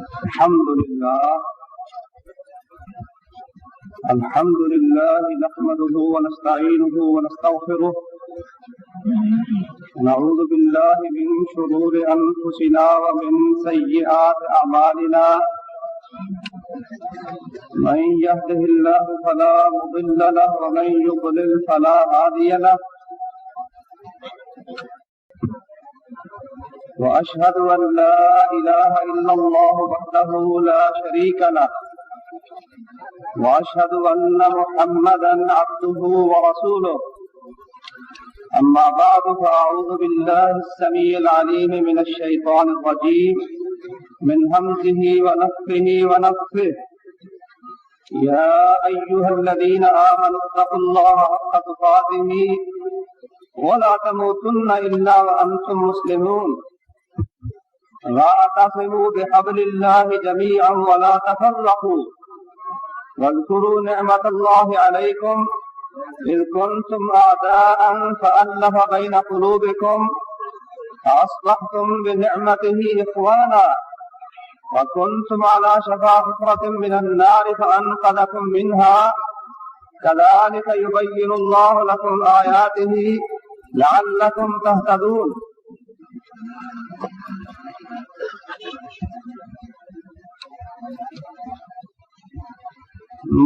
الحمد لله نحمده ونستعينه ونستغفره ونعوذ بالله من شرور أنفسنا ومن سيئات أعمالنا من يهده الله فلا مضل له ومن يضلل فلا هادي له وأشهد أن لا إله إلا الله وحده لا شريك له وأشهد أن محمدا عبده ورسوله أما بعد فأعوذ بالله السميع العليم من الشيطان الرجيم من همزه ونفخه ونفثه يا أيها الذين آمنوا اتقوا الله حق تقاته ولا تموتن إلا وأنتم مسلمون واعتصموا بحبل الله جميعا ولا تفرقوا واذكروا نعمة الله عليكم إذ كنتم أعداء فألف بين قلوبكم فأصبحتم بنعمته إخوانا وكنتم على شفا حفرة من النار فأنقذكم منها كذلك يبين الله لكم آياته لعلكم تهتدون.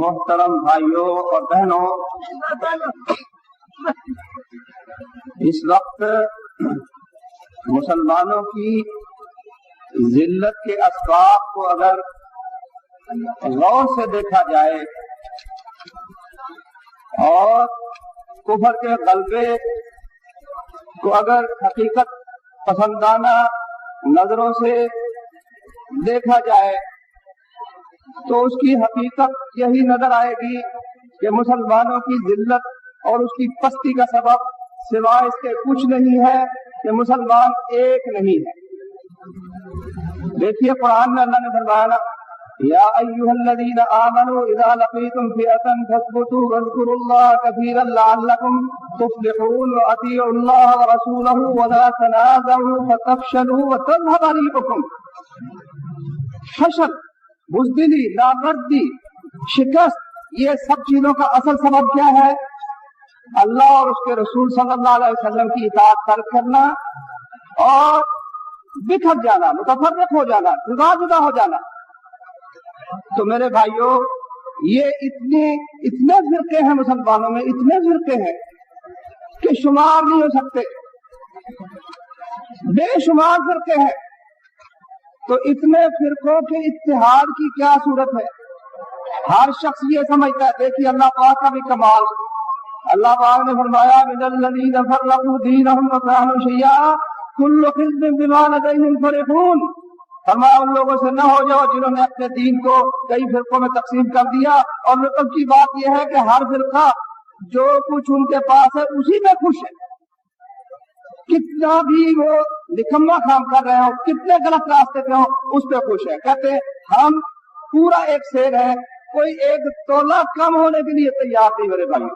محترم بھائیوں اور بہنوں، اس وقت مسلمانوں کی ذلت کے اسباب کو اگر غور سے دیکھا جائے اور کفر کے غلبے کو اگر حقیقت پسندانہ نظروں سے دیکھا جائے تو اس کی حقیقت یہی نظر آئے گی کہ مسلمانوں کی ذلت اور اس کی پستی کا سبب سوائے اس کے کچھ نہیں ہے کہ مسلمان ایک نہیں ہے۔ دیکھیے قرآن میں اللہ نے فرمایا یا ایھا الذین آمنوا اذا لقیتم فئۃ فاثبتوا واذکروا اللہ کثیرا لعلکم تفلحون واطیعوا اللہ ورسولہ ولا تنازعوا فتفشلوا وتذهب ريحكم۔ فشل، بزدلی، نامردی، شکست، یہ سب چیزوں کا اصل سبب کیا ہے؟ اللہ اور اس کے رسول صلی اللہ علیہ وسلم کی اطاعت ترک کرنا اور بکھر جانا، متفرق ہو جانا، جدا جدا ہو جانا۔ تو میرے بھائیوں، یہ اتنے فرقے ہیں مسلمانوں میں، اتنے فرقے ہیں کہ شمار نہیں ہو سکتے، بے شمار فرقے ہیں۔ تو اتنے فرقوں کے اتحاد کی کیا صورت ہے؟ ہر شخص یہ سمجھتا ہے۔ دیکھیے اللہ پاک کا بھی کمال، اللہ پاک نے فرمایا من الذین فرقوا دینہم وکانوا شیعا کل حزب بما لدیہم فرحون۔ فرمایا ان لوگوں سے نہ ہو جاؤ جنہوں نے اپنے دین کو کئی فرقوں میں تقسیم کر دیا، اور لطف کی بات یہ ہے کہ ہر فرقہ جو کچھ ان کے پاس ہے اسی میں خوش ہے، کتنا بھی وہ نکما کام کر رہے ہوں، کتنے غلط راستے پہ ہوں، اس پہ خوش ہے۔ کہتے ہیں ہم پورا ایک سیر ہے، کوئی ایک تولہ کم ہونے کے لیے تیار نہیں میرے بھائی۔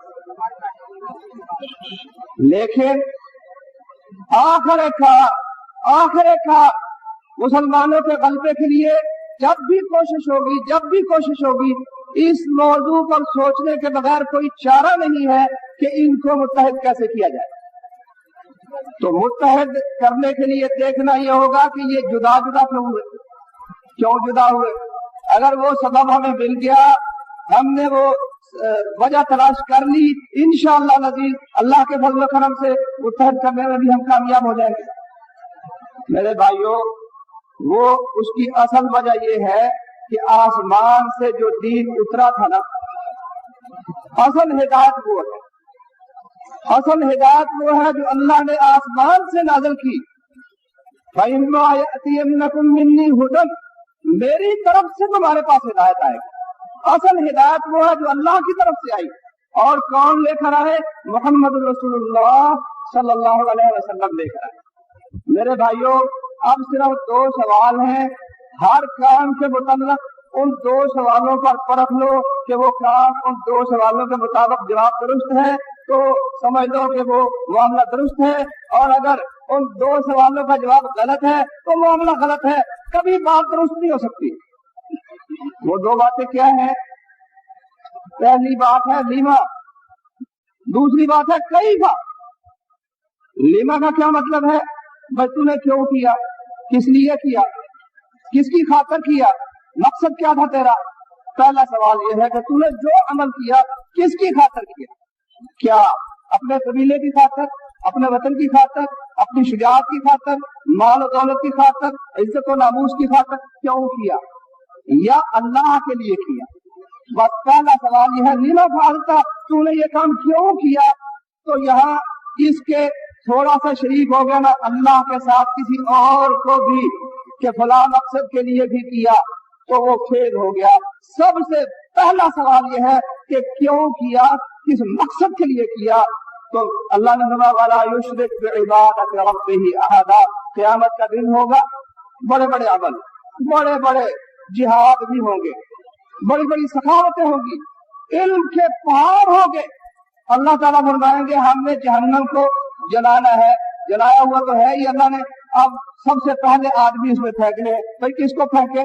لیکن آخر کار مسلمانوں کے غلبے کے لیے جب بھی کوشش ہوگی اس موضوع پر سوچنے کے بغیر کوئی چارہ نہیں ہے کہ ان کو متحد کیسے کیا جائے۔ تو متحد کرنے کے لیے دیکھنا یہ ہوگا کہ یہ جدا جدا کیوں جدا ہوئے۔ اگر وہ سبب ہمیں مل گیا، ہم نے وہ وجہ تلاش کر لی، انشاءاللہ العزیز اللہ کے فضل و کرم سے متحد کرنے میں بھی ہم کامیاب ہو جائیں گے۔ میرے بھائیوں، وہ اس کی اصل وجہ یہ ہے کہ آسمان سے جو دین اترا تھا نا، اصل ہدایت وہ ہے جو اللہ نے آسمان سے نازل کی۔ فَإِمَّا يَأْتِيَنَّكُم مِّنِّي هُدًى، میری طرف سے تمہارے پاس ہدایت آئے گی۔ اصل ہدایت وہ ہے جو اللہ کی طرف سے آئی، اور کون لے کر آئے؟ محمد رسول اللہ صلی اللہ علیہ وسلم لے کر آئے۔ میرے بھائیوں، اب صرف 2 سوال ہیں، ہر کام کے متعلق ان 2 سوالوں پر پرکھ لو کہ وہ کام ان 2 سوالوں کے مطابق جواب درست ہے تو سمجھ لو کہ وہ معاملہ درست ہے، اور اگر ان دو سوالوں کا جواب غلط ہے تو معاملہ غلط ہے، کبھی بات درست نہیں ہو سکتی۔ وہ دو باتیں کیا ہیں؟ پہلی بات ہے لیما، دوسری بات ہے کیفا۔ لیما کا کیا مطلب ہے؟ بھائی تو نے کیوں کیا، کس لیے کیا، کس کی خاطر کیا، مقصد کیا تھا تیرا؟ پہلا سوال یہ ہے کہ تو نے جو عمل کیا کس کی خاطر کیا؟ کیا اپنے قبیلے کی خاطر، اپنے وطن کی خاطر، اپنی شجاعت کی خاطر، مال و دولت کی خاطر، عزت و ناموس کی خاطر کیوں کیا، یا اللہ کے لیے کیا؟ بس پہلا سوال یہ ہے لیما فعلتا، تو نے یہ کام کیوں کیا؟ تو یہاں اس کے تھوڑا سا شریک ہو گیا نا اللہ کے ساتھ کسی اور کو بھی کہ فلاں مقصد کے لیے بھی کیا تو وہ فیل ہو گیا۔ سب سے پہلا سوال یہ ہے کہ کیوں کیا، کس مقصد کے لیے کیا؟ تو اللہ نے فرمایا وَلَا يُشْرِكْ بِعِبَادَةِ رَبِّهِ أَحَدًا، قیامت کا دن ہوگا، بڑے بڑے عمل، بڑے بڑے جہاد بھی ہوں گے، بڑی بڑی سخاوتیں ہوں گی، علم کے پہاڑ ہوں گے۔ اللہ تعالیٰ فرمائیں گے ہم نے جہنم کو جلانا ہے، جلایا ہوا تو ہے ہی اللہ نے، اب سب سے پہلے آدمی اس میں پھینکنے ہیں۔ بھائی کس کو پھینکے؟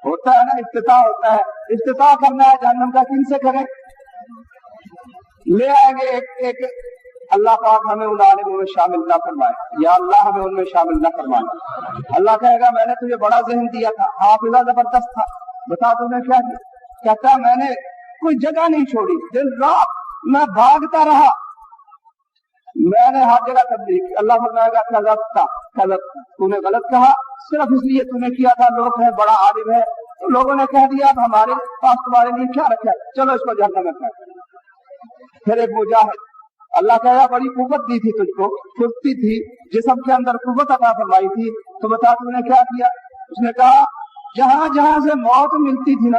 ہوتا ہے نا افتتاح ہوتا ہے، افتتاح کرنا ہے جہنم کا، کن سے کریں؟ لے آئیں گے ایک اللہ پاک ہمیں ان عالموں میں شامل نہ فرمائے، یا اللہ ہمیں ان میں شامل نہ فرمائے۔ اللہ کہے گا میں نے تجھے بڑا ذہن دیا تھا، حافظہ زبردست تھا، بتا تو نے کیا کیا؟ کہتا میں نے کوئی جگہ نہیں چھوڑی، دن رات میں بھاگتا رہا، میں نے ہر جگہ تبلیغ کی۔ اللہ فرمائے گا کذبت، تو نے غلط کہا، صرف اس لیے تو نے کیا تھا لوگ ہے بڑا عالم ہے تو لوگوں نے کہہ دیا اب ہمارے پاس تمہارے لیے کیا رکھا ہے، چلو اس کو جہنم میں پھینک۔ پھر ایک مجاہد، اللہ کہے گا بڑی قوت دی تھی تجھ کو، پھرتی تھی، جسم کے اندر قوت عطا فرمائی تھی، تو بتا تو نے کیا کیا؟ اس نے کہا جہاں جہاں سے موت ملتی تھی نا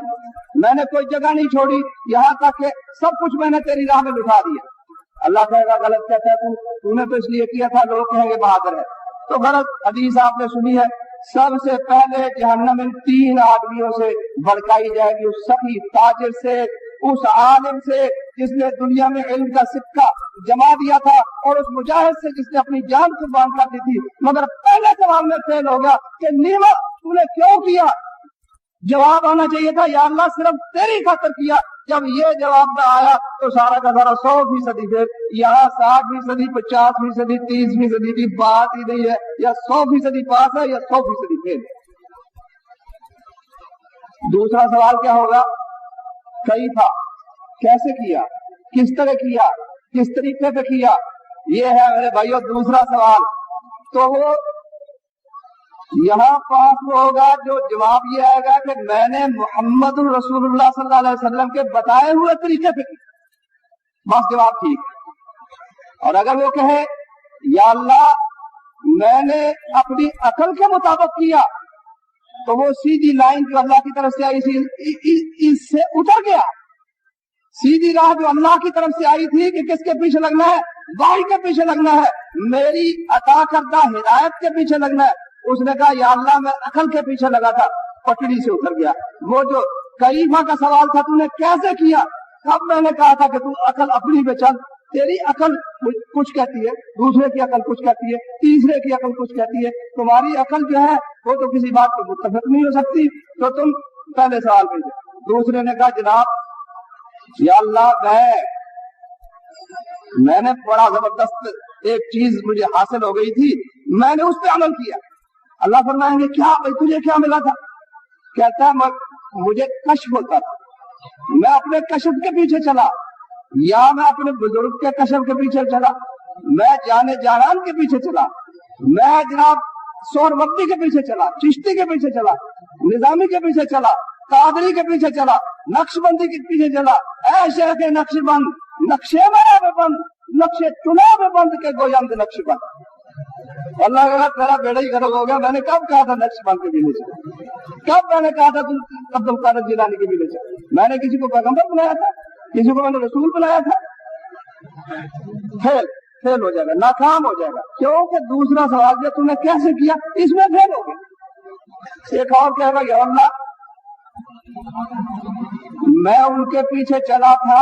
میں نے کوئی جگہ نہیں چھوڑی، یہاں تک کہ سب کچھ میں نے تیری راہ میں بٹھا دیا۔ اللہ کہے گا غلط کہتا ہے تو نے تو اس لیے کیا تھا، لوگ کہیں گے بہادر ہے تو غلط۔ حدیث آپ نے سنی ہے، سب سے پہلے جہنم ان تین آدمیوں سے بھڑکائی جائے گی، اس سخی تاجر سے، اس عالم سے جس نے دنیا میں علم کا سکہ جما دیا تھا، اور اس مجاہد سے جس نے اپنی جان قربان کر دی تھی۔ مگر پہلے سوال میں فیل ہو گیا کہ نیما تو نے کیوں کیا؟ جواب آنا چاہیے تھا یا اللہ صرف تیری خاطر کیا۔ جب یہ جواب نہ آیا تو سارا کا سارا 100% پھر یہاں 60%، 50%، 30% کی بات ہی نہیں ہے، یا 100% پاس ہے یا 100% فیل۔ دوسرا سوال کیا ہوگا؟ کیفا، کیسے کیا، کس طرح کیا، کس طریقے پہ کیا؟ یہ ہے میرے بھائیوں دوسرا سوال۔ تو وہ یہاں پاس ہوگا جو جواب یہ آئے گا کہ میں نے محمد رسول اللہ صلی اللہ علیہ وسلم کے بتائے ہوئے طریقے پہ کی، بس جواب ٹھیک۔ اور اگر وہ کہے یا اللہ میں نے اپنی عقل کے مطابق کیا، تو وہ سیدھی لائن جو اللہ کی طرف سے آئی تھی اس سے اتر گیا۔ سیدھی راہ جو اللہ کی طرف سے آئی تھی کہ کس کے پیچھے لگنا ہے؟ وحی کے پیچھے لگنا ہے، میری عطا کردہ ہدایت کے پیچھے لگنا ہے۔ اس نے کہا یا اللہ میں عقل کے پیچھے لگا تھا، پٹڑی سے اتر گیا۔ وہ جو کیفا کا سوال تھا تو نے کیسے کیا، اب میں نے کہا تھا کہ تو عقل اپنی پہ چل، تیری عقل کچھ کہتی ہے، دوسرے کی عقل کچھ کہتی ہے، تیسرے کی عقل کچھ کہتی ہے، تمہاری عقل جو ہے وہ تو کسی بات پہ متفق نہیں ہو سکتی، تو تم پہلے سوال بھیجو۔ دوسرے نے کہا جناب یا اللہ میں نے بڑا زبردست ایک چیز مجھے حاصل ہو گئی تھی، میں نے اس پہ عمل کیا۔ اللہ فرمائیں گے کیا بھائی تجھے کیا ملا تھا؟ کہتا ہے مجھے کشف ہوتا تھا، میں اپنے کشف کے پیچھے چلا، یا میں اپنے بزرگ کے کشف کے پیچھے چلا، میں جانے جانان کے پیچھے چلا، میں جناب سہروردی کے پیچھے چلا، چشتی کے پیچھے چلا، نظامی کے پیچھے چلا، قادری کے پیچھے چلا، نقش بندی کے پیچھے چلا۔ اے شیخ نقش بند، نقشے میں بند، نقشے چنا میں بند کے گویند نقش بند۔ اللہ کا تیرا بیڑا ہی غرق ہو گیا، میں نے کب کہا تھا نقش بند کے پیچھے چلا، کب میں نے کہا تھا تم عبد القادر جیلانی کے پیچھے چلا؟ میں نے کسی کو پیغمبر بنایا تھا، کسی کو میں نے رسول بنایا تھا؟ فیل ہو جائے گا، ناکام ہو جائے گا، کیونکہ دوسرا سوال جو تم نے کیسے کیا اس میں فیل ہو گیا۔ ایک اور کہے گا یا اللہ میں ان کے پیچھے چلا تھا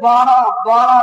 12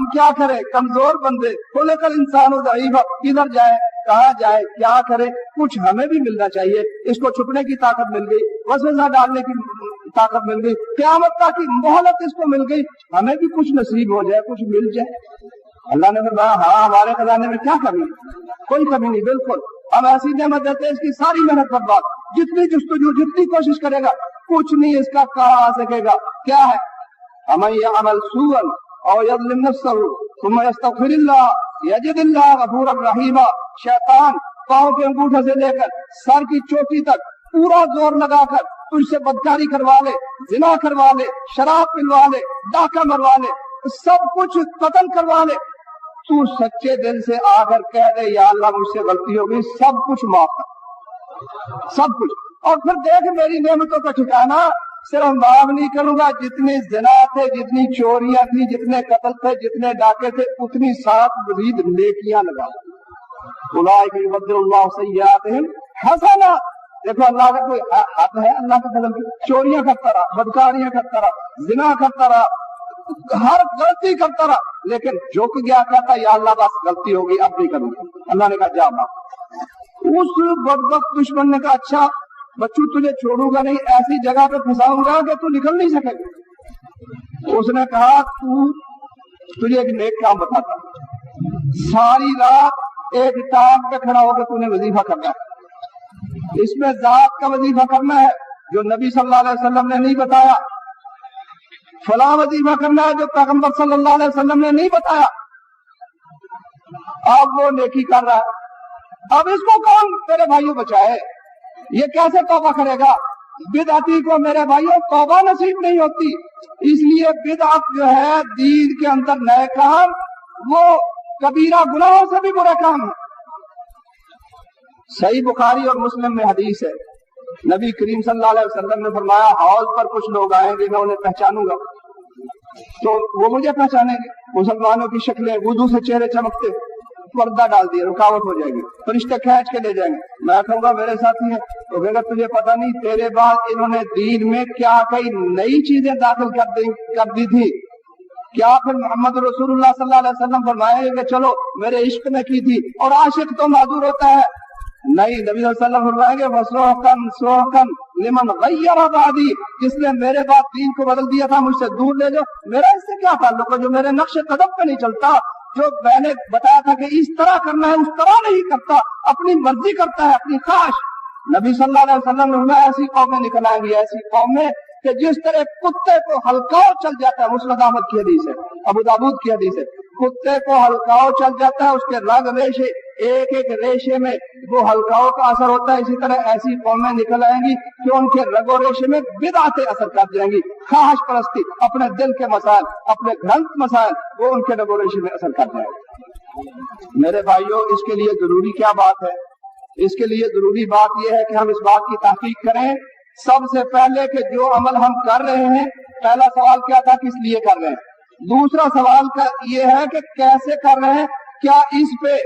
ہم کیا کریں, کمزور بندے, کھلے کل انسان ہو ضعیف, کدھر جائے, کہاں جائے, کیا کرے. کچھ ہمیں بھی ملنا چاہیے. اس کو چھپنے کی طاقت مل گئی, وسوسہ ڈالنے کی طاقت مل گئی, قیامت تک کی مہلت اس کو مل گئی, ہمیں بھی کچھ نصیب ہو جائے, کچھ مل جائے. اللہ نے فرمایا ہاں ہمارے خزانے میں کیا کمی, کوئی کمی نہیں, بالکل ہم ایسی نعمت دیتے ہیں اس کی ساری محنت برباد, جتنی جستجو جتنی کوشش کرے گا کچھ نہیں اس کا کہا آ سکے گا. کیا ہے, ہمیں یہ عمل سوءا او یظلم نفسہ ثم یستغفر اللہ یجد اللہ غفورا رحیما. شیطان پاؤں کے انگوٹھے سے لے کر سر کی چوٹی تک پورا زور لگا کر تجھ سے بدکاری کروا لے, زنا کروا لے, شراب پلوا لے, ڈاکہ مروا لے, سب کچھ قتل کروا لے, تو سچے دل سے آ کر کہہ دے یا اللہ مجھ سے غلطی ہو گئی, سب کچھ معاف کر, سب کچھ. اور پھر دیکھ میری نعمتوں کا ٹھکانہ, صرف معاف نہیں کروں گا, جتنے زنا تھے, جتنی چوریاں تھی, جتنے قتل تھے, جتنے ڈاکے تھے, اتنی ساتھ مزید نیکیاں لگا. اولئک یبدل اللہ سیئاتہم حسنات. دیکھو اللہ کا کوئی حد ہے, اللہ کا فضل. چوریاں کرتا رہا, بدکاریاں کرتا رہا, زنا کرتا رہا, ہر غلطی کرتا رہا, لیکن جھک گیا, کہتا یا اللہ بس غلطی ہو گئی, اب نہیں کروں گا. اللہ نے کہا جا معاف. اس بدبخت دشمن نے کہا اچھا بچوں تجھے چھوڑوں گا نہیں, ایسی جگہ پہ پھنساؤں گا کہ تو نکل نہیں سکے گا. اس نے کہا تجھے ایک نیک کام بتاتا, ساری رات ایک ٹانگ پہ کھڑا ہو کے تو نے وظیفہ کرنا ہے. اس میں ذات کا وظیفہ کرنا ہے جو نبی صلی اللہ علیہ وسلم نے نہیں بتایا, فلاں وظیفہ کرنا ہے جو پیغمبر صلی اللہ علیہ وسلم نے نہیں بتایا. اب وہ نیکی کر رہا ہے, اب اس کو کون تیرے بھائیوں بچائے, یہ کیسے توبہ کرے گا. بدعتی کو میرے بھائیوں توبہ نصیب نہیں ہوتی. اس لیے بدعت جو ہے دین کے اندر نئے کام, وہ کبیرہ گناہوں سے بھی برا کام ہے. صحیح بخاری اور مسلم میں حدیث ہے, نبی کریم صلی اللہ علیہ وسلم نے فرمایا حوض پر کچھ لوگ آئیں گے, میں انہیں پہچانوں گا تو وہ مجھے پہچانیں گے. مسلمانوں کی شکلیں, وضو سے چہرے چمکتے, پردہ ڈال دیا, رکاوٹ ہو جائے گی, فرشتے کھینچ کے لے جائیں گے. میں کہوں گا میرے ساتھی ہیں, تو کہے گا تجھے پتہ نہیں تیرے بعد انہوں نے دین میں کیا کئی نئی چیزیں داخل کر دی تھی. کیا پھر محمد رسول اللہ صلی اللہ علیہ وسلم فرمائے کہ چلو میرے عشق میں کی تھی, اور عاشق تو معذور ہوتا ہے. نہیں, نبی صلی اللہ علیہ وسلم فرمائیں گے وَسُوحْقًا سُوحْقًا لِمَنْ غَيَّرَ بَعْدِي, جس نے میرے بعد دین کو بدل دیا تھا مجھ سے دور لے جاؤ. میرا اس سے کیا تعلق ہے جو میرے نقش قدم پہ نہیں چلتا, جو میں نے بتایا تھا کہ اس طرح کرنا ہے اس طرح نہیں کرتا, اپنی مرضی کرتا ہے, اپنی خواہش. نبی صلی اللہ علیہ وسلم نے ایسی قومیں نکل آئیں گی, ایسی قومیں کہ جس طرح کتے کو ہلکاؤ چل جاتا ہے, مسند احمد کی حدیث ہے, ابو داؤد کی حدیث ہے, کتے کو ہلکاؤ چل جاتا ہے, اس کے رگ ریشے ایک ایک ریشے میں وہ ہلکاؤ کا اثر ہوتا ہے. اسی طرح ایسی قومیں نکل آئیں گی کہ ان کے رگ و ریشے میں بدعتیں اثر کر جائیں گی. خواہش پرستی, اپنے دل کے مسائل, اپنے گھنٹ مسائل, وہ ان کے رگ و ریشے میں اثر کر جائیں گے. میرے بھائیوں, اس کے لیے ضروری کیا بات ہے؟ اس کے لیے ضروری بات یہ ہے کہ ہم اس بات کی تحقیق کریں سب سے پہلے کہ جو عمل ہم کر رہے ہیں, پہلا سوال کیا تھا, کس لیے کر رہے ہیں. دوسرا سوال یہ ہے کہ کیسے کر رہے ہیں, کیا اس پہ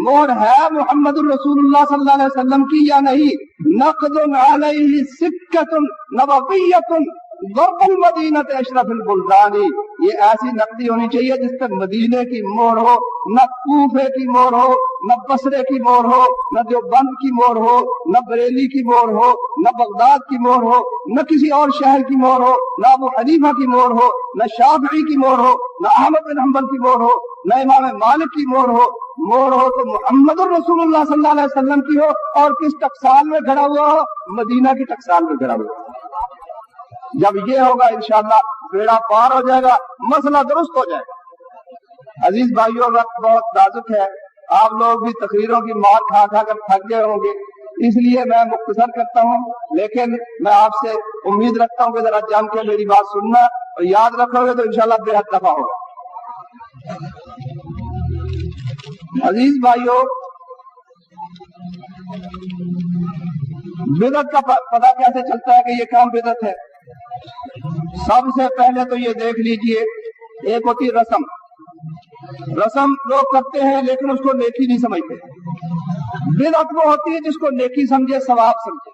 مہر ہے محمد الرسول اللہ صلی اللہ علیہ وسلم کی یا نہیں. نقد علیہ سکۃ نبویۃ ضرب المدینۃ اشرف البلدانی, یہ ایسی نقدی ہونی چاہیے جس پہ مدینے کی مہر ہو, نہ کوفے کی مہر ہو, نہ بصرے کی مہر ہو, نہ دیوبند کی مہر ہو, نہ بریلی کی مہر ہو, نہ بغداد کی مہر ہو, نہ کسی اور شہر کی مہر ہو, نہ ابو حنیفہ کی مہر ہو, نہ شافعی کی مہر ہو, نہ احمد بن حنبل کی مہر ہو, نہ امام مالک کی مہر ہو. مہر ہو تو محمد الرسول اللہ صلی اللہ علیہ وسلم کی ہو, اور کس ٹکسال میں کھڑا ہوا ہو, مدینہ کی ٹکسال میں کھڑا ہوا. جب یہ ہوگا انشاءاللہ بیڑا پار ہو جائے گا, مسئلہ درست ہو جائے گا. عزیز بھائیوں, وقت بہت نازک ہے, آپ لوگ بھی تقریروں کی مار کھا کھا کر تھک گئے ہوں گے, اس لیے میں مختصر کرتا ہوں. لیکن میں آپ سے امید رکھتا ہوں کہ ذرا جم کے میری بات سننا اور یاد رکھو گے تو انشاءاللہ بے حد دفع ہوگا. عزیز بھائیوں, بدعت کا پتہ کیسے چلتا ہے کہ یہ کام بدعت ہے؟ سب سے پہلے تو یہ دیکھ لیجئے, ایک ہوتی رسم. رسم لوگ کرتے ہیں لیکن اس کو نیکی نہیں سمجھتے. بدعت وہ ہوتی ہے جس کو نیکی سمجھے, ثواب سمجھے.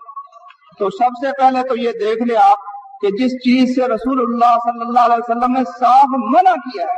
تو سب سے پہلے تو یہ دیکھ لیں آپ کہ جس چیز سے رسول اللہ صلی اللہ علیہ وسلم نے صاف منع کیا ہے,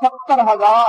70,000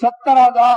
70,000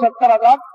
70,000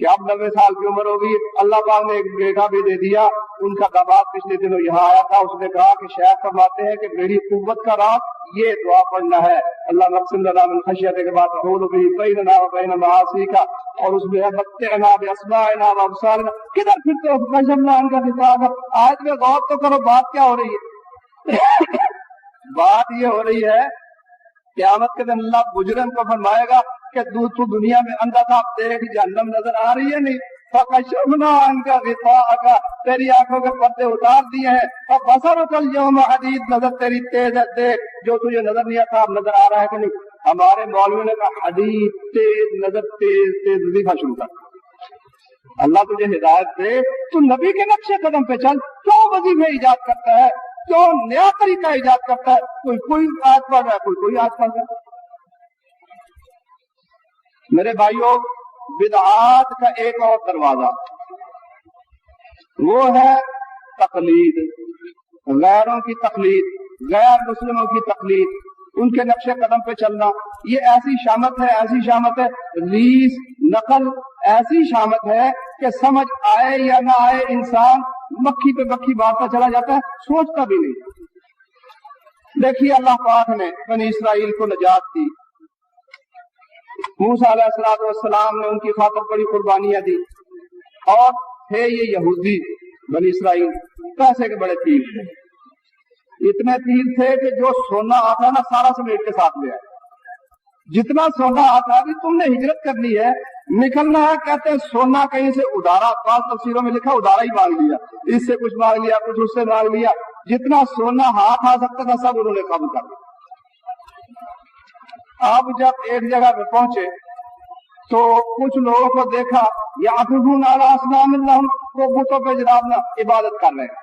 کہ اب 90 سال کی عمر ہوگی. اللہ پاک نے ایک بیٹا بھی دے دیا. ان کا داماد پچھلے دنوں یہاں آیا تھا, اس نے کہا کہ شیخ فرماتے ہیں کہ میری قوت کا راز یہ دعا پڑھنا ہے, اللہ اقسم لنا من خشیتک کے بعد تحول به بیننا و بین معاصیک, اور اس میں متعنا باسماعنا و ابصارنا. کدھر پھرتے ہو فشمنا ان کا خطاب. آیت میں غور تو کرو, بات کیا ہو رہی ہے؟ بات یہ ہو رہی ہے قیامت کے دن اللہ مجرم کو فرمائے گا کہ تو دنیا میں اندھا تھا, تیرے کی جہنم نظر آ رہی ہے نہیں, فکشفنا عنک غطاءک, تیری آنکھوں کے پردے اتار دیے ہیں, فبصرک اليوم حدید, نظر تیری تیز ہے, دیکھ جو تجھے نظر نہیں آتا اب نظر آ رہا ہے کہ نہیں. ہمارے مولوی نے کہا حدید تیز, نظر تیز تیز وظیفہ شروع کر. اللہ تجھے ہدایت دے, تو نبی کے نقش قدم پہ چل. کیوں وظیفے ایجاد کرتا ہے, کیوں نیا طریقہ ایجاد کرتا ہے؟ کوئی آیت پڑھ رہا ہے, کوئی آیت پڑھ رہا ہے. میرے بھائیوں, بدعات کا ایک اور دروازہ وہ ہے تقلید, غیروں کی تقلید, غیر مسلموں کی تقلید, ان کے نقش قدم پہ چلنا. یہ ایسی شامت ہے, ایسی شامت ہے, ریس نقل ایسی شامت ہے کہ سمجھ آئے یا نہ آئے انسان مکھی پہ مکھی مارتا چلا جاتا ہے, سوچتا بھی نہیں. دیکھیے اللہ پاک نے بنی اسرائیل کو نجات دی. موسیٰ علیہ السلام نے ان کی خاطر بڑی قربانیاں دی, اور تھے یہ یہودی بنی اسرائیل پیسے کے بڑے پیر تھے. اتنے پیر تھے کہ جو سونا آتا نا سارا سمیٹ کے ساتھ لے آئے. جتنا سونا آتا بھی تم نے ہجرت کرنی ہے, نکلنا ہے, کہتے ہیں سونا کہیں سے ادارا, بعض تفسیروں میں لکھا ادارا ہی مانگ لیا, اس سے کچھ مانگ لیا, کچھ اس سے مانگ لیا. جتنا سونا ہاتھ آ سکتا تھا سب انہوں نے قبول کر لیا. اب جب ایک جگہ پہ پہنچے تو کچھ لوگوں کو دیکھا یعکفون علی اصنام لہم, وہ بتوں پہ جناب نا عبادت کر رہے ہیں.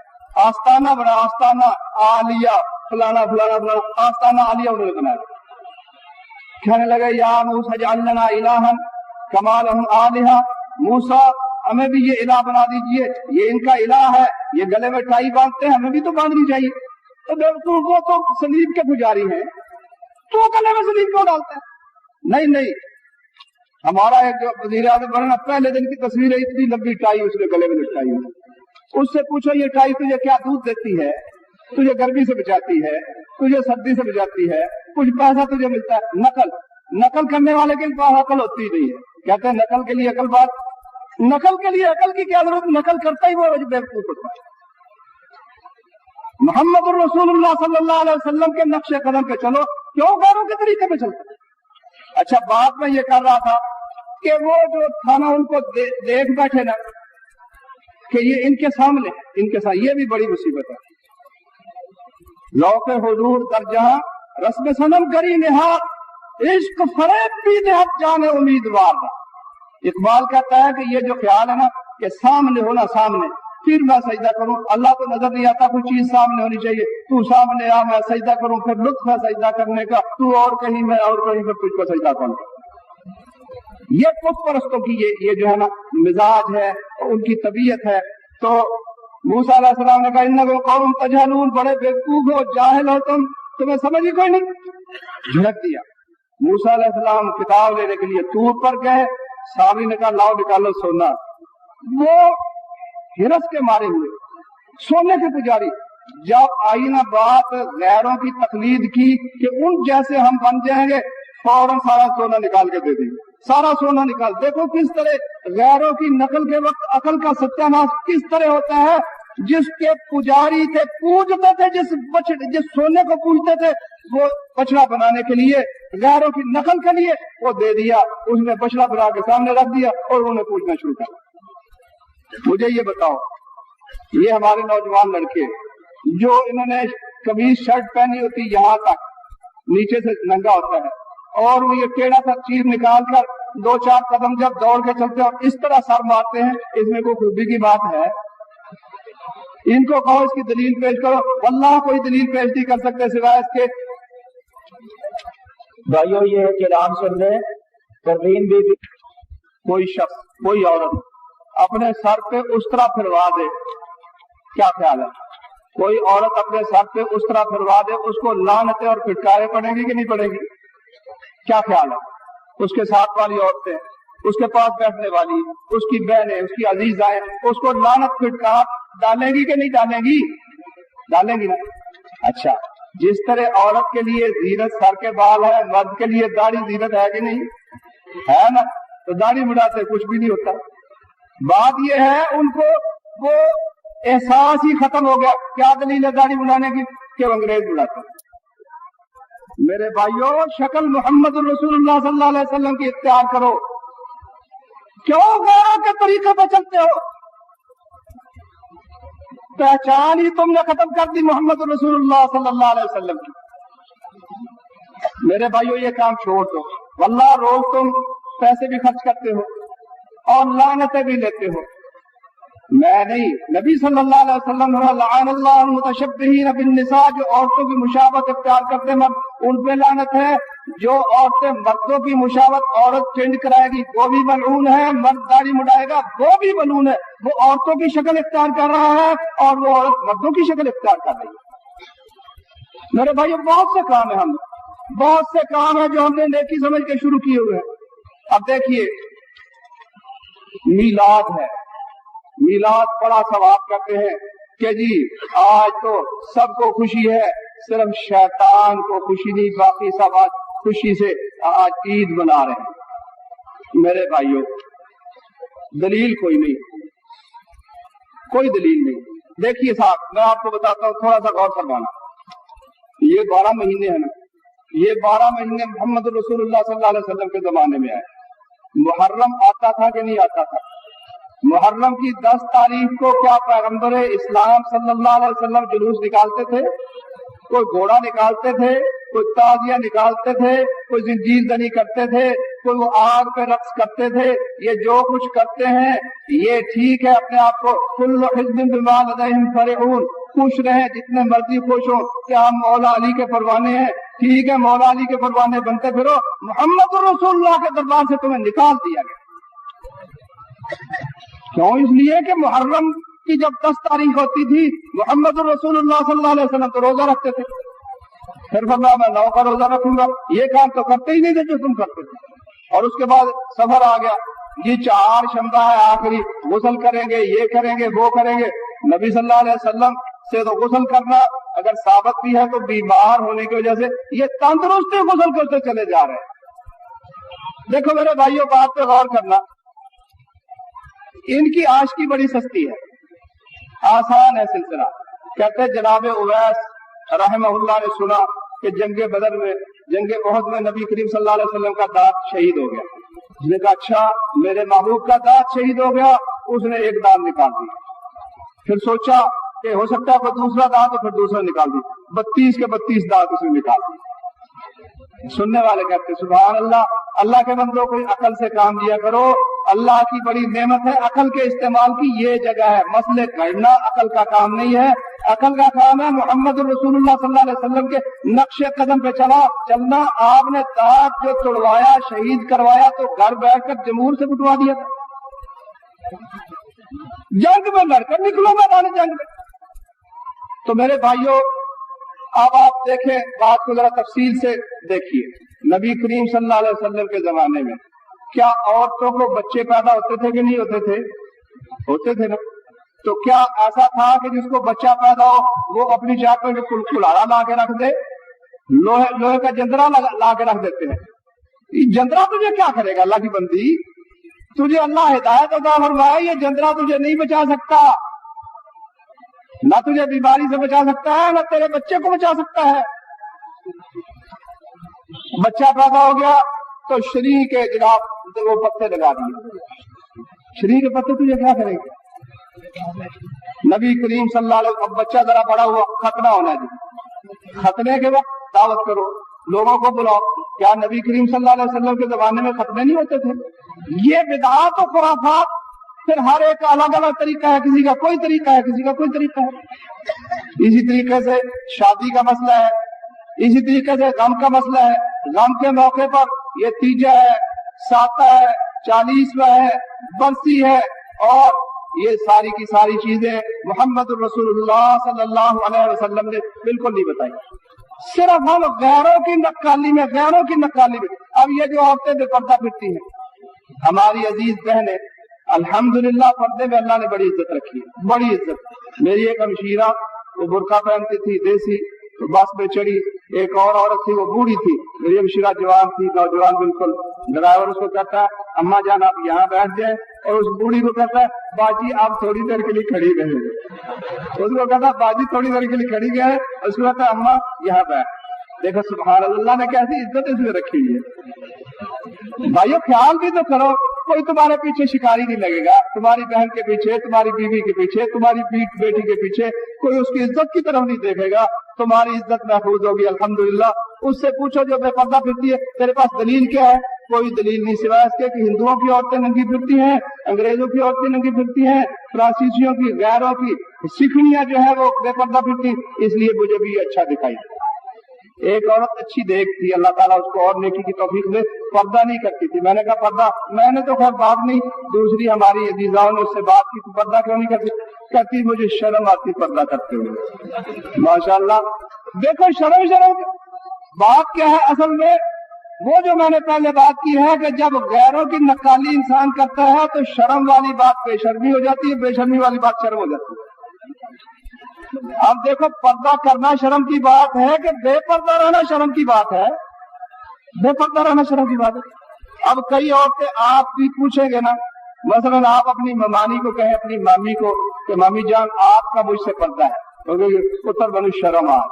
آستانہ بنا, آستانہ عالیہ, فلانا فلانا فلانا آستانہ عالیہ انہوں نے بنایا. کہنے لگے یا موسیٰ اجعل لنا الہا کما لہم آلہہ, موسیٰ ہمیں بھی یہ الہ بنا دیجئے, یہ ان کا الہ ہے, یہ گلے میں ٹائی باندھتے ہیں, ہمیں بھی تو باندھنی چاہیے. تو وہ تو صلیب کے پجاری ہیں, تو گلے میں صلیب کیوں ڈالتا ہے؟ نہیں, ہمارا ایک جو وزیر اعظم بنا پہلے دن کی تصویر ہے, اتنی لمبی ٹائی اس نے گلے میں لٹکائی ہے. اس سے پوچھو یہ ٹائی تجھے کیا دودھ دیتی ہے, تجھے گرمی سے بچاتی ہے, تجھے سردی سے بچاتی ہے, کچھ پیسہ تجھے ملتا ہے. نقل کرنے والے کے پاس عقل ہوتی نہیں ہے. کہتے ہیں نقل کے لیے عقل, بات نقل کے لیے عقل کی کیا ضرورت, نقل کرتا ہی وہ بیوقوف ہوتا ہے. محمد الرسول اللہ صلی اللہ علیہ وسلم کے نقش قدم پہ چلو, کیوں غیروں کے طریقے پہ چلتے. اچھا بات میں یہ کر رہا تھا کہ وہ جو تھا نا ان کو دیکھ بیٹھے نا کہ یہ ان کے سامنے, یہ بھی بڑی مصیبت ہے. لوک حضور در جہاں رسم صنم گری نہاد, عشق فریب بھی نہت جانے امیدوار. اقبال کہتا ہے کہ یہ جو خیال ہے نا کہ سامنے ہونا, سامنے پھر میں سجدہ کروں, اللہ کو نظر نہیں آتا, کوئی چیز سامنے ہونی چاہیے, تو سامنے آ میں سجدہ کروں, پھر لطف ہے سجدہ کرنے کا, تو اور کہیں میں اور کہیں پھر تجھ کو سجدہ کروں. یہ بت پرستوں کی یہ جو ہے نا مزاج ہے, ان کی طبیعت ہے. تو موسیٰ علیہ السلام نے کہا انکم قوم تجہلون, بڑے بیوقوف ہو, جاہل ہو تم, تمہیں سمجھ ہی کوئی نہیں. جھڑک دیا. موسیٰ علیہ السلام کتاب لینے کے لیے طور پر گئے, صحابی نے کہا لاؤ نکالو سونا. وہ ہرس کے مارے ہوئے سونے کے پجاری. جب آئی نا بات غیروں کی تقلید کی کہ ان جیسے ہم بن جائیں گے, فوراً سارا سونا نکال کے دے دیں, سارا سونا نکال. دیکھو کس طرح غیروں کی نقل کے وقت عقل کا ستیہ ناش کس طرح ہوتا ہے. جس کے پجاری تھے, پوجتے تھے, جس سونے کو پوجتے تھے, وہ بچڑا بنانے کے لیے, غیروں کی نقل کے لیے وہ دے دیا. اس نے بچڑا بنا کے سامنے رکھ دیا اور انہوں نے پوجنا شروع کر. مجھے یہ بتاؤ, یہ ہمارے نوجوان لڑکے جو انہوں نے قمیض شرٹ پہنی ہوتی یہاں تک, نیچے سے ننگا ہوتا ہے, اور وہ یہ ٹیڑھا سا چیز نکال کر 2-4 قدم جب دوڑ کے چلتے ہیں اور اس طرح سر مارتے ہیں, اس میں کوئی خوبی کی بات ہے؟ ان کو کہو اس کی دلیل پیش کرو, واللہ کوئی دلیل پیش نہیں کر سکتے سوائے اس کے. بھائیو یہ کلام سن لیں, پروین بی بی, کوئی شخص, کوئی عورت اپنے سر پہ اس طرح پھروا دے, کیا خیال ہے؟ کوئی عورت اپنے سر پہ اس طرح پھروا دے, اس کو لعنتیں اور پھٹکاریں پڑیں گی کہ نہیں پڑیں گی؟ کیا خیال ہے؟ اس کے ساتھ والی عورتیں, اس کے پاس بیٹھنے والی، اس کی بہنیں، اس کی عزیزائیں اس کو لعنت پھٹکار ڈالیں گی کہ نہیں ڈالیں گی؟ ڈالیں گی نا۔ اچھا، جس طرح عورت کے لیے زینت سر کے بال ہے، مرد کے لیے داڑھی زینت ہے کہ نہیں ہے نا؟ تو داڑھی بڑھاتے کچھ بھی نہیں ہوتا۔ بات یہ ہے ان کو وہ احساس ہی ختم ہو گیا۔ کیا دلیل ہے داڑھی بڑھانے کی؟ کہ انگریز بڑھاتے ہیں۔ میرے بھائیوں، شکل محمد الرسول اللہ صلی اللہ علیہ وسلم کی اختیار کرو، کیوں غیروں کے طریقے پہ چلتے ہو؟ پہچان ہی تم نے ختم کر دی محمد رسول اللہ صلی اللہ علیہ وسلم کی۔ میرے بھائیو، یہ کام چھوڑ دو، واللہ روز تم پیسے بھی خرچ کرتے ہو اور لعنتیں بھی لیتے ہو، میں نہیں، نبی صلی اللہ علیہ وسلم لعن اللہ المتشبہین بالنساء، جو عورتوں کی مشابہت اختیار کرتے مرد ان پہ لعنت ہے، جو عورتیں مردوں کی مشابہت عورت چینج کرائے گی وہ بھی ملعون ہے، مرد داڑھی مڈائے گا وہ بھی ملعون ہے۔ وہ عورتوں کی شکل اختیار کر رہا ہے اور وہ عورت مردوں کی شکل اختیار کر رہی ہے۔ میرے بھائیو، بہت سے کام ہیں، بہت سے کام ہیں جو ہم نے نیکی سمجھ کے شروع کیے ہوئے ہیں۔ اب دیکھیے، میلاد ہے، میلاد بڑا ثواب کرتے ہیں کہ جی آج تو سب کو خوشی ہے، صرف شیطان کو خوشی نہیں، باقی سب آج خوشی سے آج عید منا رہے ہیں۔ میرے بھائیوں، دلیل کوئی نہیں، کوئی دلیل نہیں۔ دیکھیے صاحب، میں آپ کو بتاتا ہوں، تھوڑا سا غور فرمانا۔ یہ 12 مہینے ہیں نا، یہ 12 مہینے محمد رسول اللہ صلی اللہ علیہ وسلم کے زمانے میں آئے۔ محرم آتا تھا کہ نہیں آتا تھا؟ محرم کی 10 تاریخ کو کیا پیغمبر اسلام صلی اللہ علیہ وسلم جلوس نکالتے تھے؟ کوئی گھوڑا نکالتے تھے، کوئی تازیہ نکالتے تھے، کوئی زنجیر زنی کرتے تھے، کوئی وہ آگ پہ رقص کرتے تھے۔ یہ جو کچھ کرتے ہیں یہ ٹھیک ہے، اپنے آپ کو کل حزب بما لدیہم فرحون، خوش رہیں جتنے مرضی خوش ہو، کیا ہم مولا علی کے پروانے ہیں؟ ٹھیک ہے، مولا علی کے پروانے بنتے پھرو، محمد رسول اللہ کے دربار سے تمہیں نکال دیا گیا۔ کیوں؟ اس لیے کہ محرم کی جب 10 تاریخ ہوتی تھی، محمد رسول اللہ صلی اللہ علیہ وسلم تو روزہ رکھتے تھے، پھر فرمایا میں 9 کا روزہ رکھوں گا۔ یہ کام تو کرتے ہی نہیں تھے جو تم کرتے تھے۔ اور اس کے بعد سفر آ گیا، یہ 4 شنبہ ہے آخری، غسل کریں گے، یہ کریں گے، وہ کریں گے۔ نبی صلی اللہ علیہ وسلم سے تو غسل کرنا اگر ثابت بھی ہے تو بیمار ہونے کی وجہ سے، یہ تندرستی غسل کرتے چلے جا رہے ہیں۔ دیکھو میرے بھائیوں، بات پہ غور کرنا، ان کی عاشقی بڑی سستی ہے، آسان ہے سلسلہ۔ کہتے ہیں جناب اویس رحمہ اللہ نے سنا کہ جنگ بدر میں، جنگ احد میں نبی کریم صلی اللہ علیہ وسلم کا دانت شہید ہو گیا۔ اس نے کہا اچھا، میرے محبوب کا دانت شہید ہو گیا۔ اس نے ایک دانت نکال دیا، پھر سوچا کہ ہو سکتا ہے کوئی دوسرا دانت، تو پھر دوسرا نکال دیا، 32 کے 32 دانت اس نے نکال دیے۔ سننے والے کہتے سبحان اللہ، اللہ کے بندوں کو عقل سے کام لیا کرو، اللہ کی بڑی نعمت ہے عقل کے استعمال کی، یہ جگہ ہے۔ مسئلے گھڑنا عقل کا کام نہیں ہے، عقل کا کام ہے محمد رسول اللہ صلی اللہ علیہ وسلم کے نقش قدم پہ چلنا۔ آپ نے دانت جو توڑوایا، شہید کروایا، تو گھر بیٹھ کر جمہور سے بٹوا دیا تھا۔ جنگ میں لڑ کر نکلو میدان جنگ میں۔ تو میرے بھائیوں، اب آپ دیکھیں بات کو ذرا تفصیل سے دیکھیے۔ نبی کریم صلی اللہ علیہ وسلم کے زمانے میں کیا عورتوں کو بچے پیدا ہوتے تھے کہ نہیں ہوتے تھے؟ ہوتے تھے نا۔ تو کیا ایسا تھا کہ جس کو بچہ پیدا ہو وہ اپنی جات پہ کلہاڑا لا کے رکھ دے؟ لوہے کا جندرا لا کے رکھ دیتے ہیں۔ یہ جندرا تجھے کیا کرے گا؟ اللہ کی بندی، تجھے اللہ ہدایت عطا فرمائے، یہ جندرا تجھے نہیں بچا سکتا، نہ تجھے بیماری سے بچا سکتا ہے، نہ تیرے بچے کو بچا سکتا ہے۔ بچہ پیدا ہو گیا تو شری کے جناب وہ پتے لگا دیے، شری کے پتے تجھے کیا کریں گے؟ نبی کریم صلی اللہ علیہ وسلم، اب بچہ ذرا بڑا ہوا، ختنہ ہونا ہے، ختنے کے وقت دعوت کرو، لوگوں کو بلاؤ۔ کیا نبی کریم صلی اللہ علیہ وسلم کے زمانے میں ختنے نہیں ہوتے تھے؟ یہ بدعات و خرافات، پھر ہر ایک کا الگ الگ طریقہ ہے، کسی کا کوئی طریقہ ہے، کسی کا کوئی طریقہ ہے۔ اسی طریقے سے شادی کا مسئلہ ہے، اسی طریقے سے غم کا مسئلہ ہے۔ غم کے موقع پر یہ تیجا ہے، ساتہ ہے، 40واں ہے، برسی ہے، اور یہ ساری کی ساری چیزیں محمد الرسول اللہ صلی اللہ علیہ وسلم نے بالکل نہیں بتائی۔ صرف ہم غیروں کی نقالی میں اب یہ جو عورتیں بے پردہ پھرتی ہیں، ہماری عزیز بہنیں الحمدللہ پردے میں اللہ نے بڑی عزت رکھی ہے، بڑی عزت۔ میری ایک ہمشیرہ وہ برقع پہنتی تھی دیسی، تو بس پہ چڑھی، ایک اور عورت تھی وہ بوڑھی تھی، میری ہمشیرہ جوان تھی، نوجوان بالکل۔ ڈرائیور اس کو کہتا ہے اماں جان آپ یہاں بیٹھ جائیں، اور اس بوڑھی کو کہتا ہے باجی آپ تھوڑی دیر کے لیے کھڑی رہیں۔ اس کو کہتا ہے باجی تھوڑی دیر کے لیے کھڑی گئے، اس کو کہتا ہے اماں یہاں بیٹھ۔ دیکھو سبحان اللہ نے کیسی عزت اس میں رکھی ہے۔ بھائیو خیال بھی تو کرو، کوئی تمہارے پیچھے شکاری نہیں لگے گا، تمہاری بہن کے پیچھے، تمہاری بیوی کے پیچھے، تمہاری بیٹی کے پیچھے کوئی اس کی عزت کی طرف نہیں دیکھے گا، تمہاری عزت محفوظ ہوگی الحمدللہ۔ اس سے پوچھو جو بے پردہ پھرتی ہے تیرے پاس دلیل کیا ہے؟ کوئی دلیل نہیں سوائے اس کے کہ ہندوؤں کی عورتیں ننگی پھرتی ہیں، انگریزوں کی عورتیں ننگی پھرتی ہیں، فرانسیسیوں کی، غیروں کی، سکھنیاں جو ہے وہ بے پردہ پھرتی، اس لیے مجھے بھی اچھا دکھائی۔ ایک عورت اچھی دیکھ تھی، اللہ تعالیٰ اس کو اور نیکی کی توفیق دے، پردہ نہیں کرتی تھی۔ میں نے کہا پردہ، میں نے تو خیر بات نہیں، دوسری ہماری عزیزاؤں نے اس سے بات کی تو پردہ کیوں نہیں کرتی؟ کہتی مجھے شرم آتی پردہ کرتے ہوئے۔ ماشاءاللہ دیکھو شرم بات کیا ہے اصل میں؟ وہ جو میں نے پہلے بات کی ہے کہ جب غیروں کی نقالی انسان کرتا ہے تو شرم والی بات بے شرمی ہو جاتی ہے، بے شرمی والی بات شرم ہو جاتی ہے۔ اب دیکھو پردہ کرنا شرم کی بات ہے کہ بے پردہ رہنا شرم کی بات ہے؟ بے پردہ رہنا شرم کی بات ہے۔ اب کئی عورتیں آپ بھی پوچھیں گے نا، مثلا آپ اپنی ممانی کو کہیں، اپنی مامی کو کہ مامی جان آپ کا مجھ سے پردہ ہے، کیونکہ پتر بنو شرم آپ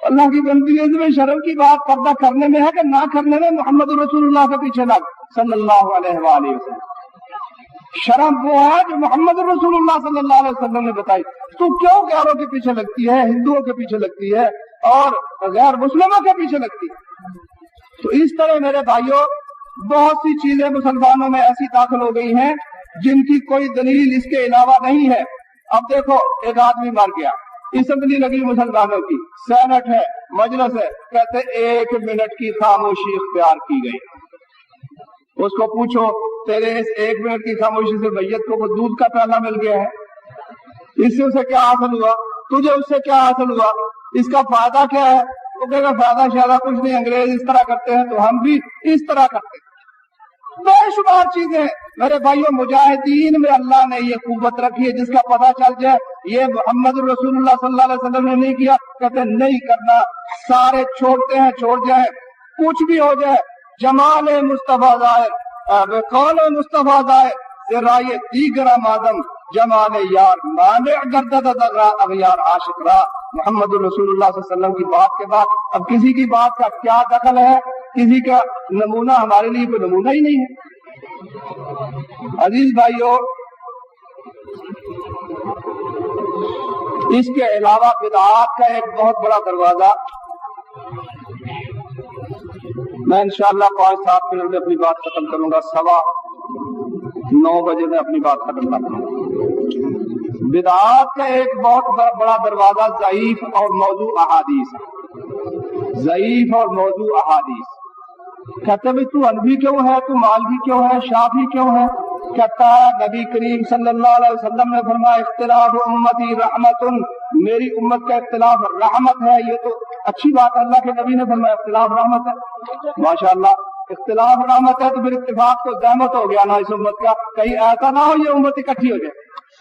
اللہ کی بندی ہے، اس میں شرم کی بات پردہ کرنے میں ہے کہ نہ کرنے میں؟ محمد رسول اللہ کے پیچھے لگ صلی اللہ علیہ وآلہ وسلم۔ شرم وہ ہے جو محمد رسول اللہ صلی اللہ علیہ وسلم نے بتائی۔ تو کیوں غیروں کے پیچھے لگتی ہے، ہندوؤں کے پیچھے لگتی ہے اور غیر مسلموں کے پیچھے لگتی ہے؟ تو اس طرح میرے بھائیوں بہت سی چیزیں مسلمانوں میں ایسی داخل ہو گئی ہیں جن کی کوئی دلیل اس کے علاوہ نہیں ہے۔ اب دیکھو ایک آدمی مر گیا، اسمبلی لگی مسلمانوں کی، سینٹ ہے، مجلس ہے، کہتے 1 منٹ کی خاموشی اختیار کی گئی۔ اس کو پوچھو تیرے اس 1 منٹ کی خاموشی سے میت کو دودھ کا پیالہ مل گیا ہے؟ اس سے اسے کیا حاصل ہوا؟ تجھے اس سے کیا حاصل ہوا؟ اس کا فائدہ کیا ہے؟ وہ کہے گا فائدہ شائدہ کچھ نہیں، انگریز اس طرح کرتے ہیں تو ہم بھی اس طرح کرتے ہیں۔ بے شمار چیزیں میرے بھائیوں، مجاہدین میں اللہ نے یہ قوت رکھی ہے جس کا پتہ چل جائے یہ محمد رسول اللہ صلی اللہ علیہ وسلم نے نہیں کیا، کہتے نہیں کرنا، سارے چھوڑتے ہیں، چھوڑ جائیں، کچھ بھی ہو جائے، جمال مصطفیٰ ظاہر قول مصطفیٰ ظاہر رائے دیگر مادم جمال یار مانع گردد اغیار عاشق را۔ محمد رسول اللہ صلی اللہ علیہ وسلم کی بات کے بعد اب کسی کی بات کا کیا دخل ہے؟ کسی کا نمونہ ہمارے لیے کوئی نمونہ ہی نہیں ہے۔ عزیز بھائیو، اس کے علاوہ بدعات کا ایک بہت بڑا دروازہ، میں انشاءاللہ 5-7 منٹ میں اپنی بات ختم کروں گا، 9:15 بجے میں اپنی بات ختم کروں گا۔ بدعات کا ایک بہت بڑا دروازہ ضعیف اور موضوع احادیث ہے، ضعیف اور موضوع احادیث۔ کہتے بھی تو انبی کیوں ہے، تو مالکی کیوں ہے، شافعی کیوں ہے؟ کہتا ہے نبی کریم صلی اللہ علیہ وسلم نے فرمایا اختلاف امتی رحمت، میری امت کا اختلاف رحمت ہے۔ یہ تو اچھی بات ہے، اللہ کے نبی نے فرمایا اختلاف رحمت ہے، ماشاءاللہ اختلاف رحمت ہے، تو پھر اتفاق تو زحمت ہو گیا نا اس امت کا، کہیں ایسا نہ ہو یہ امت اکٹھی ہو جائے۔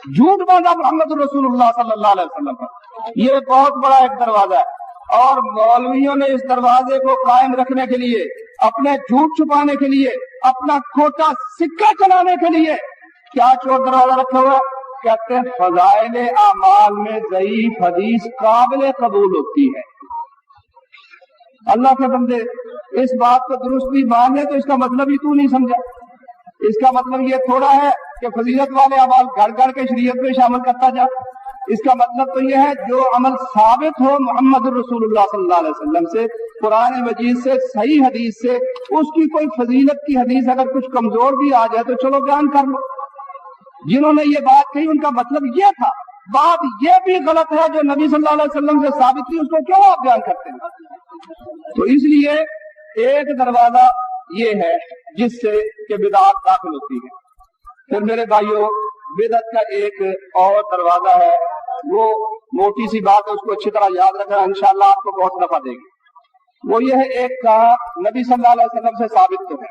جھوٹ باندھا محمد رسول اللہ صلی اللہ علیہ وسلم پر، یہ بہت بڑا ایک دروازہ ہے، اور مولویوں نے اس دروازے کو قائم رکھنے کے لیے، اپنے جھوٹ چھپانے کے لیے، اپنا کھوٹا سکہ چلانے کے لیے کیا چور دروازہ رکھا ہوا ہے؟ کہتے ہیں فضائل اعمال میں ضعیف حدیث قابل قبول ہوتی ہے۔ اللہ کے بندے اس بات کو درست بھی مان لے تو اس کا مطلب ہی تو نہیں سمجھا۔ اس کا مطلب یہ تھوڑا ہے کہ فضیلت والے اعمال گھڑ گھڑ کے شریعت میں شامل کرتا جا۔ اس کا مطلب تو یہ ہے جو عمل ثابت ہو محمد رسول اللہ صلی اللہ علیہ وسلم سے، قرآن مجید سے، صحیح حدیث سے، اس کی کوئی فضیلت کی حدیث اگر کچھ کمزور بھی آ جائے تو چلو بیان کر لو۔ جنہوں نے یہ بات کہی ان کا مطلب یہ تھا، بات یہ بھی غلط ہے جو نبی صلی اللہ علیہ وسلم سے ثابت تھی، اس کو کیوں آپ بیان کرتے ہیں؟ تو اس لیے ایک دروازہ یہ ہے جس سے کہ بدعات داخل ہوتی ہے۔ پھر میرے بھائیوں بدعت کا ایک اور دروازہ ہے، وہ موٹی سی بات ہے، اس کو اچھی طرح یاد رکھنا، انشاءاللہ آپ کو بہت نفع دے گی۔ وہ یہ ہے، ایک کہا نبی صلی اللہ علیہ وسلم سے ثابت تو ہے،